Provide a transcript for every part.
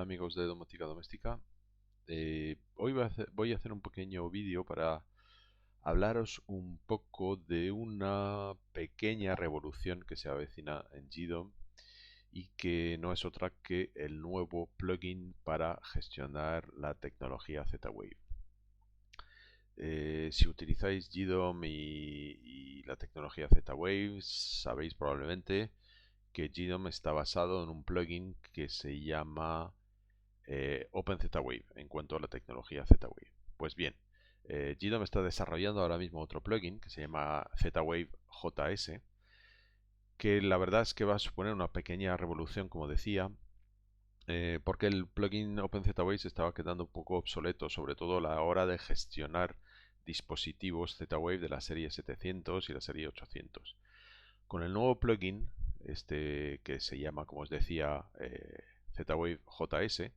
amigos de Domótica Doméstica. Hoy voy a hacer un pequeño vídeo para hablaros un poco de una pequeña revolución que se avecina en GDOM y que no es otra que el nuevo plugin para gestionar la tecnología Z-Wave. Si utilizáis GDOM y la tecnología Z-Wave, sabéis probablemente que GDOM está basado en un plugin que se llama OpenZWave en cuanto a la tecnología Z-Wave. Pues bien, GDOM está desarrollando ahora mismo otro plugin que se llama Z-Wave JS, que la verdad es que va a suponer una pequeña revolución, como decía, porque el plugin OpenZWave se estaba quedando un poco obsoleto, sobre todo a la hora de gestionar dispositivos Z-Wave de la serie 700 y la serie 800. Con el nuevo plugin, que se llama, como os decía, Z-Wave JS,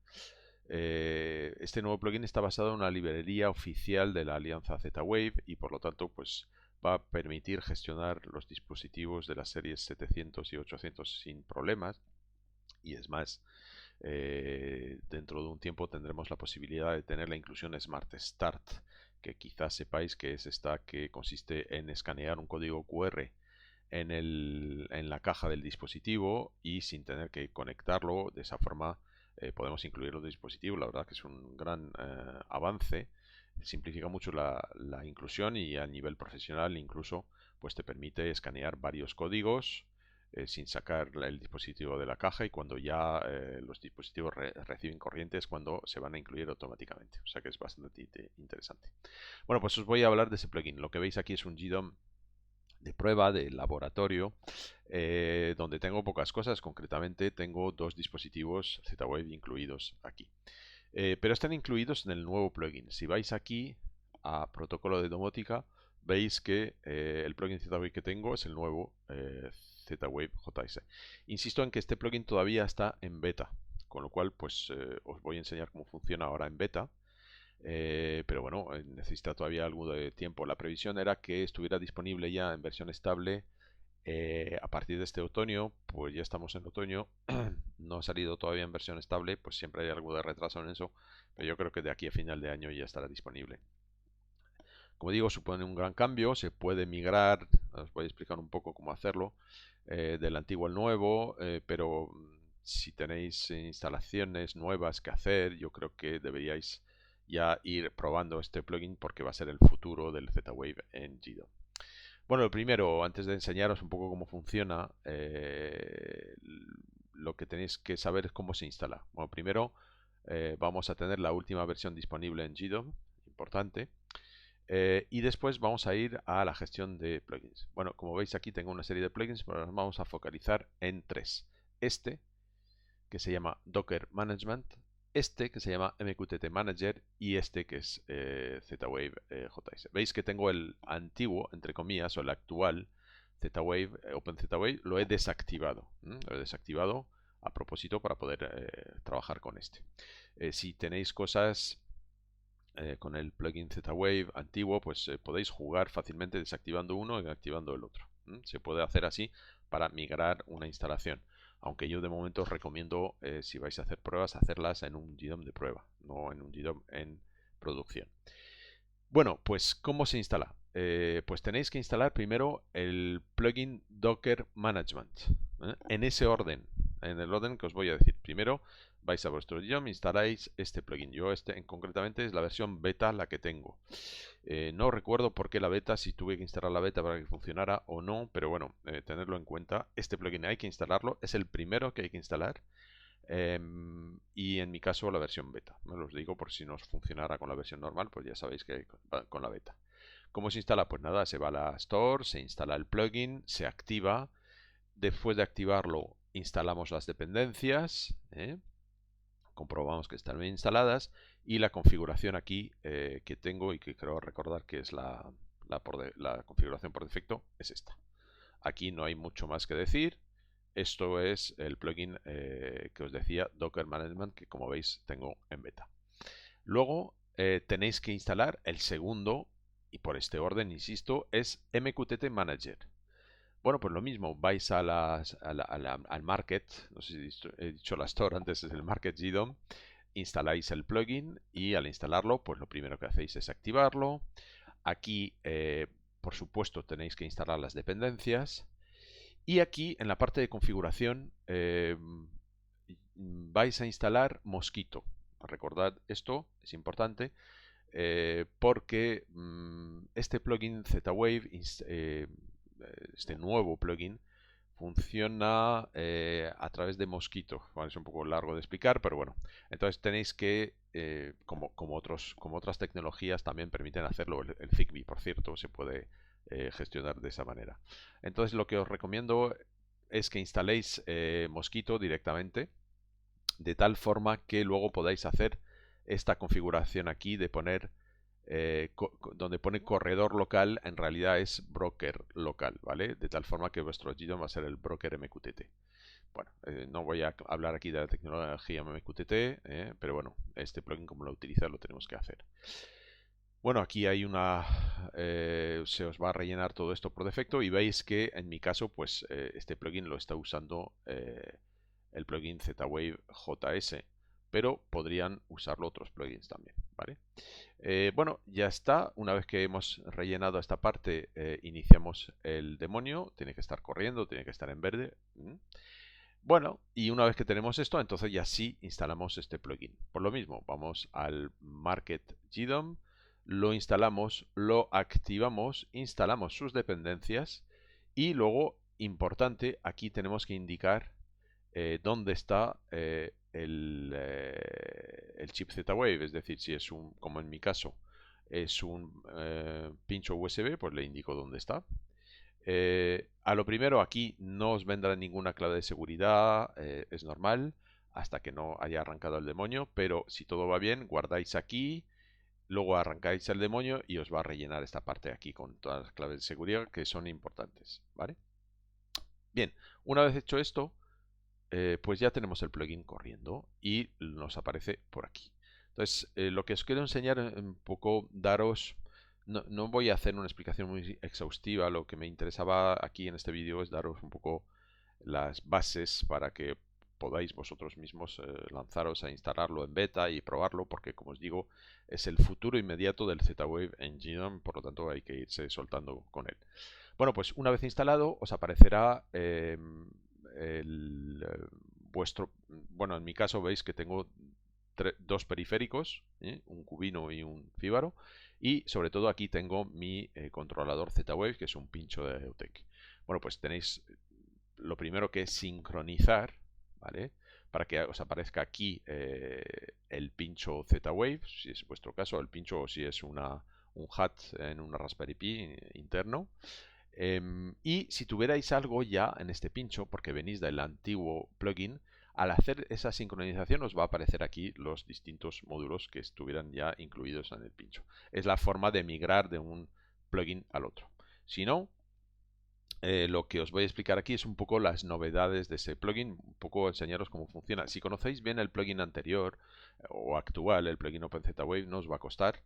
este nuevo plugin está basado en una librería oficial de la alianza Z-Wave y por lo tanto pues va a permitir gestionar los dispositivos de las series 700 y 800 sin problemas. Y es más, dentro de un tiempo tendremos la posibilidad de tener la inclusión Smart Start, que quizás sepáis que es esta, que consiste en escanear un código QR en la caja del dispositivo y sin tener que conectarlo. De esa forma podemos incluir los dispositivos. La verdad que es un gran avance. Simplifica mucho la inclusión y a nivel profesional incluso pues te permite escanear varios códigos sin sacar el dispositivo de la caja, y cuando ya los dispositivos reciben corriente es cuando se van a incluir automáticamente. O sea que es bastante interesante. Bueno, pues os voy a hablar de ese plugin. Lo que veis aquí es un GDOM de prueba, de laboratorio, donde tengo pocas cosas. Concretamente tengo dos dispositivos Z-Wave incluidos aquí, pero están incluidos en el nuevo plugin. Si vais aquí a protocolo de domótica, veis que el plugin Z-Wave que tengo es el nuevo Z-Wave JS. Insisto en que este plugin todavía está en beta, con lo cual pues os voy a enseñar cómo funciona ahora en beta. Pero bueno, necesita todavía algo de tiempo. La previsión era que estuviera disponible ya en versión estable a partir de este otoño. Pues ya estamos en otoño, no ha salido todavía en versión estable, pues siempre hay algo de retraso en eso, pero yo creo que de aquí a final de año ya estará disponible. Como digo, supone un gran cambio, se puede migrar, os voy a explicar un poco cómo hacerlo, del antiguo al nuevo, pero si tenéis instalaciones nuevas que hacer, yo creo que deberíais ya ir probando este plugin porque va a ser el futuro del Z-Wave en GDOM. Bueno, lo primero, antes de enseñaros un poco cómo funciona, lo que tenéis que saber es cómo se instala. Bueno, primero vamos a tener la última versión disponible en GDOM, importante. Y después vamos a ir a la gestión de plugins. Bueno, como veis aquí tengo una serie de plugins, pero nos vamos a focalizar en tres. Este, que se llama Docker Management, este que se llama MQTT Manager y este que es Z-Wave JS. Veis que tengo el antiguo, entre comillas, o el actual Z-Wave, OpenZWave, lo he desactivado. Lo he desactivado a propósito para poder trabajar con este. Si tenéis cosas con el plugin Z-Wave antiguo, pues podéis jugar fácilmente desactivando uno y activando el otro. Se puede hacer así para migrar una instalación, aunque yo de momento os recomiendo, si vais a hacer pruebas, hacerlas en un GDOM de prueba, no en un GDOM en producción. Bueno, pues ¿cómo se instala? Pues tenéis que instalar primero el plugin Docker Management, en ese orden, en el orden que os voy a decir. Primero vais a vuestro GDOM, instaláis este plugin. Yo concretamente es la versión beta la que tengo. No recuerdo por qué la beta, si tuve que instalar la beta para que funcionara o no, pero bueno, tenerlo en cuenta. Este plugin hay que instalarlo, es el primero que hay que instalar. Y en mi caso la versión beta. No os digo por si no os funcionara con la versión normal, pues ya sabéis que con la beta. ¿Cómo se instala? Pues nada, se va a la Store, se instala el plugin, se activa. Después de activarlo, instalamos las dependencias, comprobamos que están bien instaladas, y la configuración aquí que tengo y que creo recordar que es la configuración por defecto es esta. Aquí no hay mucho más que decir. Esto es el plugin que os decía, Docker Management, que como veis tengo en beta. Luego tenéis que instalar el segundo, y por este orden, insisto, es MQTT Manager. bueno, pues lo mismo, vais al market, no sé si he dicho la store antes, es el market GDOM, instaláis el plugin y al instalarlo, pues lo primero que hacéis es activarlo. Aquí, por supuesto, tenéis que instalar las dependencias. Y aquí, en la parte de configuración, vais a instalar Mosquito. Recordad esto, es importante, porque este plugin Z-Wave, este nuevo plugin, funciona a través de Mosquito. Vale, es un poco largo de explicar, pero bueno. Entonces tenéis que, como otras tecnologías también permiten hacerlo, el Zigbee, por cierto, se puede gestionar de esa manera. Entonces lo que os recomiendo es que instaléis Mosquito directamente, de tal forma que luego podáis hacer esta configuración aquí de poner donde pone corredor local, en realidad es broker local, ¿vale? De tal forma que vuestro GDOM va a ser el broker MQTT. Bueno, no voy a hablar aquí de la tecnología MQTT, pero bueno, este plugin como lo utiliza lo tenemos que hacer. Bueno, aquí hay se os va a rellenar todo esto por defecto y veis que en mi caso, pues este plugin lo está usando el plugin Z-Wave JS, pero podrían usarlo otros plugins también, ¿vale? Bueno, ya está. Una vez que hemos rellenado esta parte, iniciamos el demonio. Tiene que estar corriendo, tiene que estar en verde. Bueno, y una vez que tenemos esto, entonces ya sí instalamos este plugin. Por lo mismo, vamos al Market GDOM, lo instalamos, lo activamos, instalamos sus dependencias y luego, importante, aquí tenemos que indicar dónde está el chip Z-Wave, es decir, si es como en mi caso, es un pincho USB, pues le indico dónde está. A lo primero, aquí no os vendrá ninguna clave de seguridad, es normal, hasta que no haya arrancado el demonio, pero si todo va bien, guardáis aquí, luego arrancáis el demonio y os va a rellenar esta parte aquí con todas las claves de seguridad que son importantes, ¿vale? Bien, una vez hecho esto, pues ya tenemos el plugin corriendo y nos aparece por aquí. Entonces, lo que os quiero enseñar un poco, daros, no voy a hacer una explicación muy exhaustiva, lo que me interesaba aquí en este vídeo es daros un poco las bases para que podáis vosotros mismos lanzaros a instalarlo en beta y probarlo, porque como os digo, es el futuro inmediato del Z-Wave en GNOME, por lo tanto hay que irse soltando con él. Bueno, pues una vez instalado os aparecerá vuestro... Bueno, en mi caso veis que tengo dos periféricos, un Cubino y un Fíbaro, y sobre todo aquí tengo mi controlador Z-Wave, que es un pincho de EUTEC. Bueno, pues tenéis lo primero que es sincronizar, ¿vale? Para que os aparezca aquí el pincho Z-Wave, si es vuestro caso, el pincho o si es un HAT en una Raspberry Pi interno. Y si tuvierais algo ya en este pincho, porque venís del antiguo plugin, al hacer esa sincronización os va a aparecer aquí los distintos módulos que estuvieran ya incluidos en el pincho. Es la forma de migrar de un plugin al otro. Si no, lo que os voy a explicar aquí es un poco las novedades de ese plugin, un poco enseñaros cómo funciona. Si conocéis bien el plugin anterior o actual, el plugin OpenZWave, no os va a costar,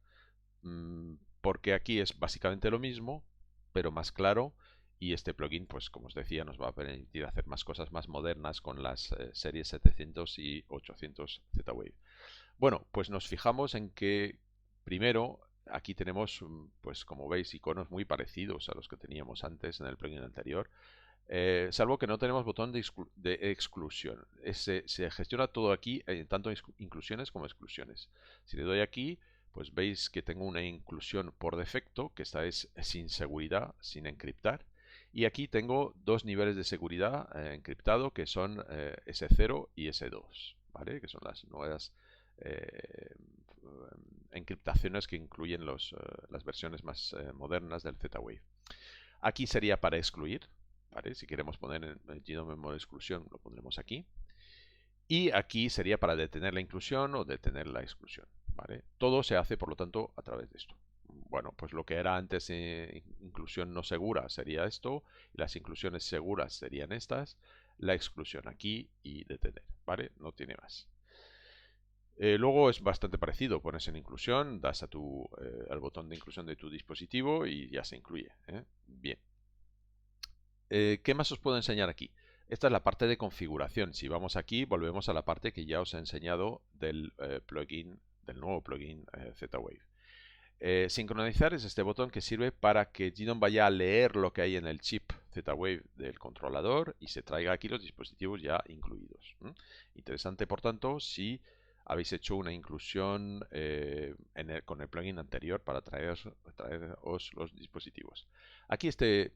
porque aquí es básicamente lo mismo, pero más claro, y este plugin, pues como os decía, nos va a permitir hacer más cosas más modernas con las series 700 y 800 Z-Wave. Bueno, pues nos fijamos en que primero aquí tenemos, pues como veis, iconos muy parecidos a los que teníamos antes en el plugin anterior, salvo que no tenemos botón de exclusión. Se gestiona todo aquí, tanto inclusiones como exclusiones. Si le doy aquí, pues veis que tengo una inclusión por defecto, que esta es sin seguridad, sin encriptar. Y aquí tengo dos niveles de seguridad encriptado, que son S0 y S2, ¿vale? Que son las nuevas encriptaciones que incluyen las versiones más modernas del Z-Wave. Aquí sería para excluir, ¿vale? Si queremos poner el GNOME en modo exclusión, lo pondremos aquí. Y aquí sería para detener la inclusión o detener la exclusión, ¿vale? Todo se hace, por lo tanto, a través de esto. Bueno, pues lo que era antes inclusión no segura sería esto, y las inclusiones seguras serían estas, la exclusión aquí y detener, ¿vale? No tiene más. Luego es bastante parecido, pones en inclusión, das al botón de inclusión de tu dispositivo y ya se incluye. Bien. ¿qué más os puedo enseñar aquí? Esta es la parte de configuración. Si vamos aquí, volvemos a la parte que ya os he enseñado del plugin, del nuevo plugin Z-Wave. Sincronizar es este botón que sirve para que GNOME vaya a leer lo que hay en el chip Z-Wave del controlador y se traiga aquí los dispositivos ya incluidos. Interesante, por tanto, si habéis hecho una inclusión con el plugin anterior para traeros los dispositivos. Aquí este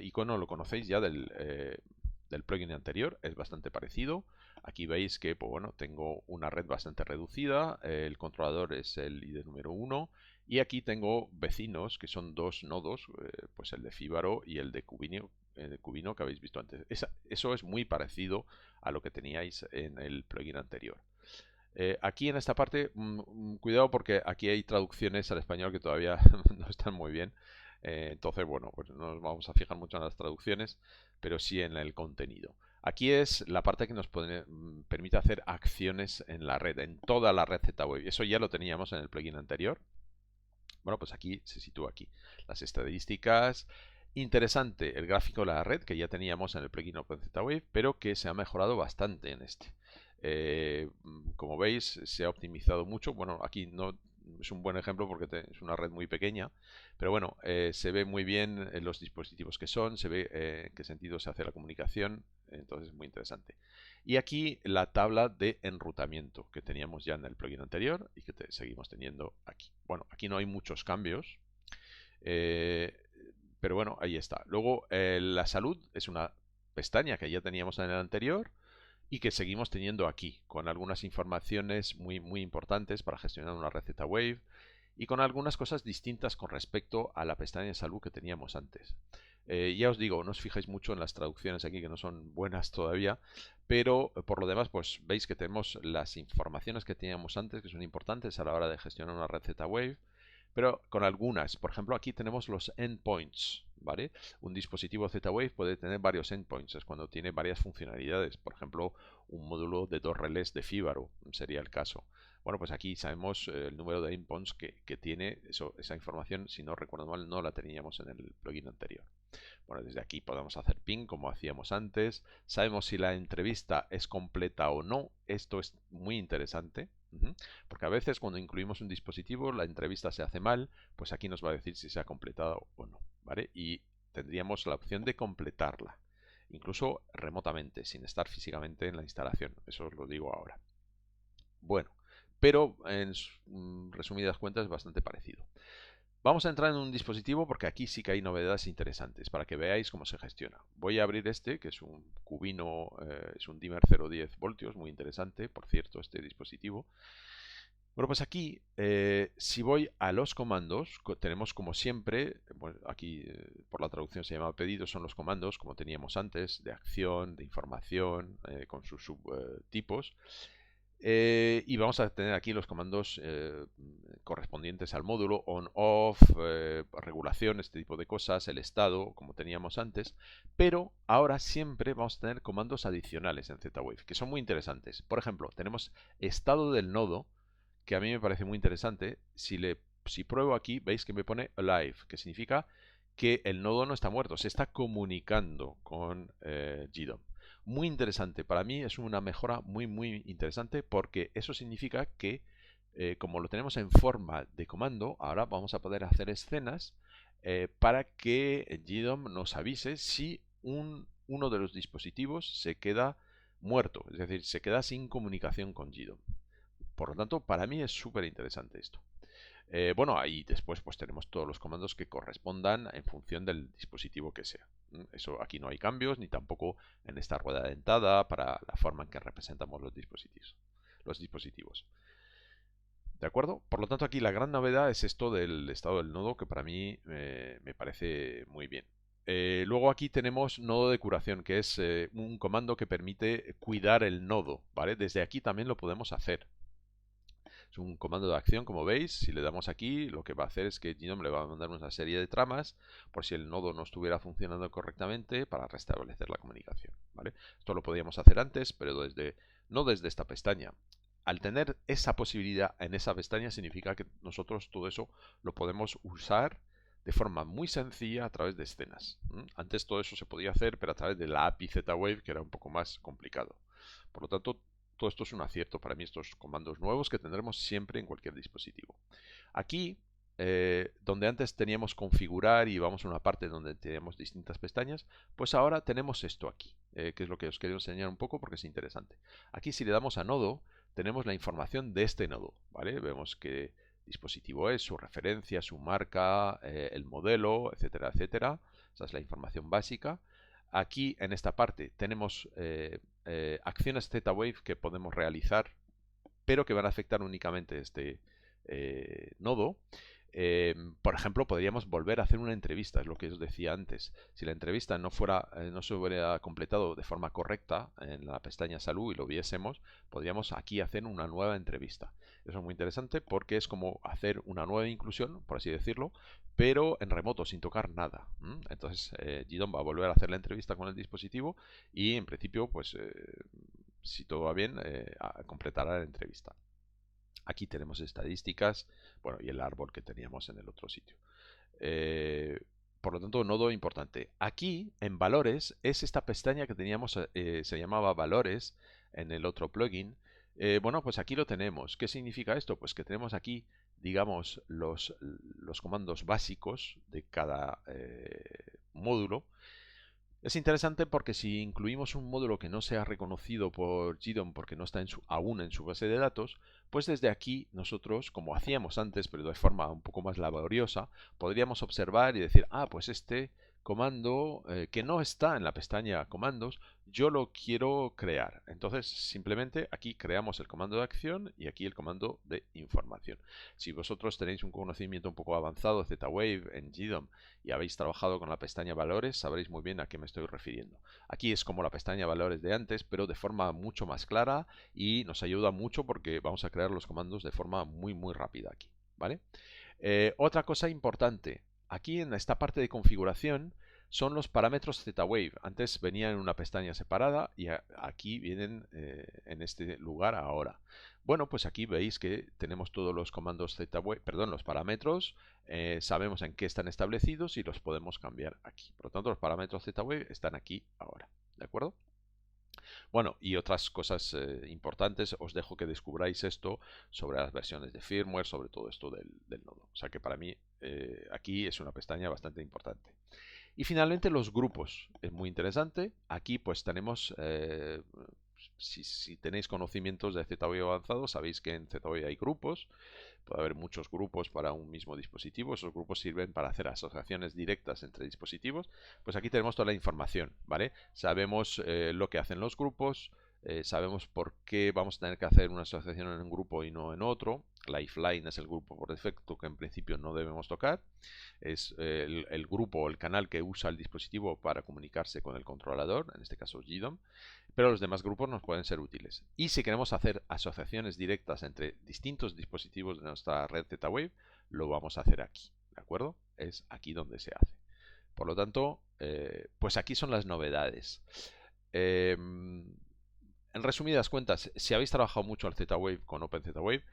icono lo conocéis ya del plugin anterior, es bastante parecido. Aquí veis que pues, bueno, tengo una red bastante reducida, el controlador es el ID número 1 y aquí tengo vecinos que son dos nodos, pues el de Fíbaro y el de Cubino que habéis visto antes. Eso es muy parecido a lo que teníais en el plugin anterior. Aquí en esta parte, cuidado porque aquí hay traducciones al español que todavía no están muy bien. Entonces, bueno, pues no nos vamos a fijar mucho en las traducciones, pero sí en el contenido. Aquí es la parte que nos permite hacer acciones en la red, en toda la red Z-Wave. Eso ya lo teníamos en el plugin anterior. Bueno, pues aquí se sitúa aquí. Las estadísticas. Interesante el gráfico de la red que ya teníamos en el plugin OpenZWave, pero que se ha mejorado bastante en este. Como veis, se ha optimizado mucho. Bueno, aquí no es un buen ejemplo porque es una red muy pequeña, pero bueno, se ve muy bien los dispositivos que son, se ve en qué sentido se hace la comunicación, entonces es muy interesante. Y aquí la tabla de enrutamiento que teníamos ya en el plugin anterior y que seguimos teniendo aquí. Bueno, aquí no hay muchos cambios, pero bueno, ahí está. Luego, la salud es una pestaña que ya teníamos en el anterior y que seguimos teniendo aquí, con algunas informaciones muy importantes para gestionar una red Z-Wave y con algunas cosas distintas con respecto a la pestaña de salud que teníamos antes. Ya os digo, no os fijáis mucho en las traducciones aquí que no son buenas todavía, pero por lo demás pues veis que tenemos las informaciones que teníamos antes que son importantes a la hora de gestionar una red Z-Wave, pero con algunas. Por ejemplo, aquí tenemos los endpoints, ¿vale? Un dispositivo Z-Wave puede tener varios endpoints, es cuando tiene varias funcionalidades. Por ejemplo, un módulo de 2 relés de Fíbaro sería el caso. Bueno, pues aquí sabemos el número de endpoints que tiene. Esa información, si no recuerdo mal, no la teníamos en el plugin anterior. Bueno, desde aquí podemos hacer ping como hacíamos antes. Sabemos si la entrevista es completa o no. Esto es muy interesante. Porque a veces cuando incluimos un dispositivo la entrevista se hace mal, pues aquí nos va a decir si se ha completado o no, ¿vale? Y tendríamos la opción de completarla, incluso remotamente, sin estar físicamente en la instalación. Eso os lo digo ahora. Bueno, pero en resumidas cuentas es bastante parecido. Vamos a entrar en un dispositivo porque aquí sí que hay novedades interesantes para que veáis cómo se gestiona. Voy a abrir este, que es un Cubino, es un dimmer 0,10 voltios, muy interesante, por cierto, este dispositivo. Bueno, pues aquí, si voy a los comandos, tenemos como siempre, bueno, aquí por la traducción se llama pedidos, son los comandos, como teníamos antes, de acción, de información, con sus subtipos. Y vamos a tener aquí los comandos correspondientes al módulo, on-off, regulación, este tipo de cosas, el estado, como teníamos antes. Pero ahora siempre vamos a tener comandos adicionales en Z-Wave, que son muy interesantes. Por ejemplo, tenemos estado del nodo, que a mí me parece muy interesante. Si pruebo aquí, veis que me pone alive, que significa que el nodo no está muerto, se está comunicando con GDOM. Muy interesante, para mí es una mejora muy interesante porque eso significa que como lo tenemos en forma de comando, ahora vamos a poder hacer escenas para que GDOM nos avise si uno de los dispositivos se queda muerto, es decir, se queda sin comunicación con GDOM. Por lo tanto, para mí es súper interesante esto. Bueno, ahí después pues tenemos todos los comandos que correspondan en función del dispositivo que sea. Eso aquí no hay cambios, ni tampoco en esta rueda dentada para la forma en que representamos los dispositivos. ¿De acuerdo? Por lo tanto, aquí la gran novedad es esto del estado del nodo, que para mí me parece muy bien. Luego aquí tenemos nodo de curación, que es un comando que permite cuidar el nodo, ¿vale? Desde aquí también lo podemos hacer. Es un comando de acción, como veis. Si le damos aquí, lo que va a hacer es que GNOME le va a mandar una serie de tramas por si el nodo no estuviera funcionando correctamente para restablecer la comunicación, ¿vale? Esto lo podíamos hacer antes, pero no desde esta pestaña. Al tener esa posibilidad en esa pestaña significa que nosotros todo eso lo podemos usar de forma muy sencilla a través de escenas. Antes todo eso se podía hacer, pero a través de la API Z-Wave, que era un poco más complicado. Por lo tanto, todo esto es un acierto para mí, estos comandos nuevos que tendremos siempre en cualquier dispositivo. Aquí, donde antes teníamos configurar y vamos a una parte donde teníamos distintas pestañas, pues ahora tenemos esto aquí, que es lo que os quiero enseñar un poco porque es interesante. Aquí si le damos a nodo, tenemos la información de este nodo, ¿vale? Vemos qué dispositivo es, su referencia, su marca, el modelo, etcétera, etcétera. Esa es la información básica. Aquí en esta parte tenemos acciones Z-Wave que podemos realizar, pero que van a afectar únicamente este nodo. Por ejemplo, podríamos volver a hacer una entrevista, es lo que os decía antes. Si la entrevista no se hubiera completado de forma correcta en la pestaña salud y lo viésemos, podríamos aquí hacer una nueva entrevista. Eso es muy interesante porque es como hacer una nueva inclusión, por así decirlo, pero en remoto, sin tocar nada. Entonces, GDOM va a volver a hacer la entrevista con el dispositivo y en principio, pues, si todo va bien, completará la entrevista. Aquí tenemos estadísticas, bueno, y el árbol que teníamos en el otro sitio. Por lo tanto, nodo importante. Aquí, en valores, es esta pestaña que teníamos, se llamaba valores en el otro plugin. Bueno, pues aquí lo tenemos. ¿Qué significa esto? Pues que tenemos aquí, digamos, los comandos básicos de cada módulo. Es interesante porque si incluimos un módulo que no sea reconocido por GDOM porque no está aún en su base de datos, pues desde aquí nosotros, como hacíamos antes, pero de forma un poco más laboriosa, podríamos observar y decir, ah, pues este comando que no está en la pestaña comandos, yo lo quiero crear. Entonces simplemente aquí creamos el comando de acción y aquí el comando de información. Si vosotros tenéis un conocimiento un poco avanzado de Z-Wave en GDOM y habéis trabajado con la pestaña valores, sabréis muy bien a qué me estoy refiriendo. Aquí es como la pestaña valores de antes, pero de forma mucho más clara y nos ayuda mucho porque vamos a crear los comandos de forma muy rápida aquí, ¿vale? Otra cosa importante, aquí en esta parte de configuración son los parámetros Z-Wave. Antes venían en una pestaña separada y aquí vienen en este lugar ahora. Bueno, pues aquí veis que tenemos todos los comandos Z-Wave, perdón, los parámetros, sabemos en qué están establecidos y los podemos cambiar aquí. Por lo tanto, los parámetros Z-Wave están aquí ahora, ¿de acuerdo? Bueno, y otras cosas importantes, os dejo que descubráis esto sobre las versiones de firmware, sobre todo esto del nodo. O sea que para mí aquí es una pestaña bastante importante. Y finalmente los grupos, es muy interesante. Aquí pues tenemos, si tenéis conocimientos de Z-Wave avanzado, sabéis que en Z-Wave hay grupos. Puede haber muchos grupos para un mismo dispositivo. Esos grupos sirven para hacer asociaciones directas entre dispositivos. Pues aquí tenemos toda la información, ¿vale? Sabemos lo que hacen los grupos, sabemos por qué vamos a tener que hacer una asociación en un grupo y no en otro. Lifeline es el grupo por defecto que en principio no debemos tocar. Es el grupo o el canal que usa el dispositivo para comunicarse con el controlador, en este caso GDOM, pero los demás grupos nos pueden ser útiles. Y si queremos hacer asociaciones directas entre distintos dispositivos de nuestra red Z-Wave, lo vamos a hacer aquí, ¿de acuerdo? Es aquí donde se hace. Por lo tanto, pues aquí son las novedades. En resumidas cuentas, si habéis trabajado mucho al Z-Wave con OpenZ-Wave,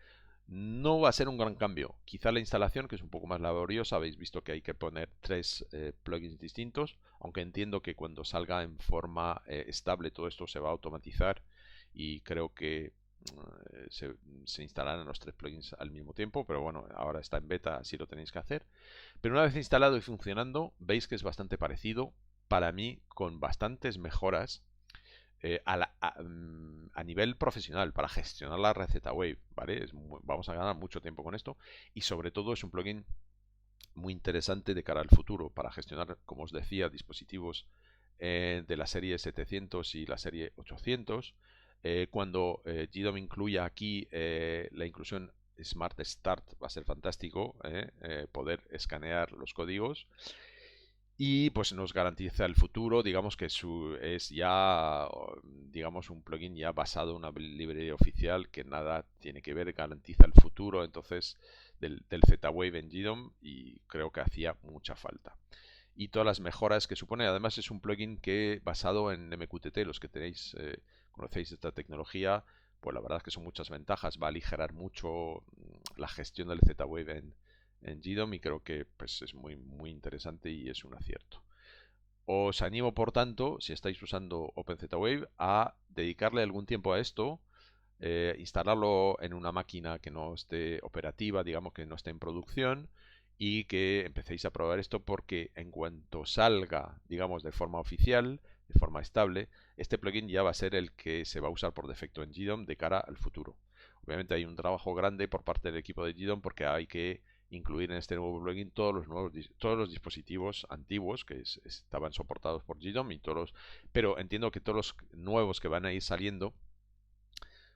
no va a ser un gran cambio. Quizá la instalación, que es un poco más laboriosa, habéis visto que hay que poner 3 plugins distintos, aunque entiendo que cuando salga en forma estable todo esto se va a automatizar y creo que se instalarán los 3 plugins al mismo tiempo, pero bueno, ahora está en beta, así lo tenéis que hacer. Pero una vez instalado y funcionando, veis que es bastante parecido, para mí, con bastantes mejoras a nivel profesional para gestionar la receta wave, ¿vale? Vamos a ganar mucho tiempo con esto y sobre todo es un plugin muy interesante de cara al futuro para gestionar, como os decía, dispositivos de la serie 700 y la serie 800. Cuando GDOM incluya aquí la inclusión Smart Start va a ser fantástico poder escanear los códigos y pues nos garantiza el futuro, digamos que es ya, digamos, un plugin ya basado en una librería oficial que nada tiene que ver, garantiza el futuro, entonces, del Z-Wave en GDOM y creo que hacía mucha falta. Y todas las mejoras que supone, además es un plugin que basado en MQTT, los que tenéis, conocéis esta tecnología, pues la verdad es que son muchas ventajas, va a aligerar mucho la gestión del Z-Wave en GDOM y creo que pues, es muy interesante y es un acierto. Os animo, por tanto, si estáis usando OpenZWave, a dedicarle algún tiempo a esto, instalarlo en una máquina que no esté operativa, digamos que no esté en producción, y que empecéis a probar esto porque en cuanto salga, digamos, de forma oficial, de forma estable, este plugin ya va a ser el que se va a usar por defecto en GDOM de cara al futuro. Obviamente hay un trabajo grande por parte del equipo de GDOM porque hay que incluir en este nuevo plugin todos los dispositivos antiguos que estaban soportados por GDOM y pero entiendo que todos los nuevos que van a ir saliendo,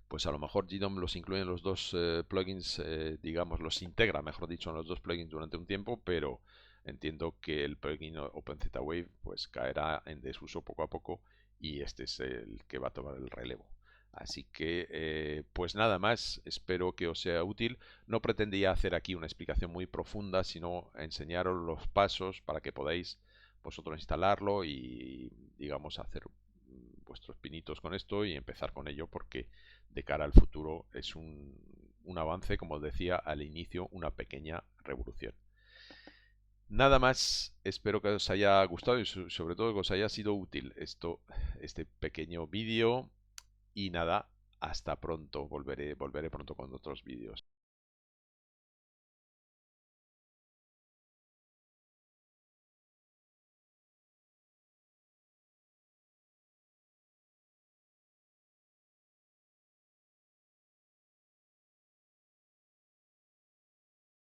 pues a lo mejor GDOM los incluye en los dos plugins, digamos, los integra, mejor dicho, en los dos plugins durante un tiempo, pero entiendo que el plugin OpenZWave pues caerá en desuso poco a poco y este es el que va a tomar el relevo. Así que, pues nada más, espero que os sea útil. No pretendía hacer aquí una explicación muy profunda, sino enseñaros los pasos para que podáis vosotros instalarlo y, digamos, hacer vuestros pinitos con esto y empezar con ello porque de cara al futuro es un avance, como os decía al inicio, una pequeña revolución. Nada más, espero que os haya gustado y sobre todo que os haya sido útil este pequeño vídeo y nada, hasta pronto, volveré pronto con otros vídeos.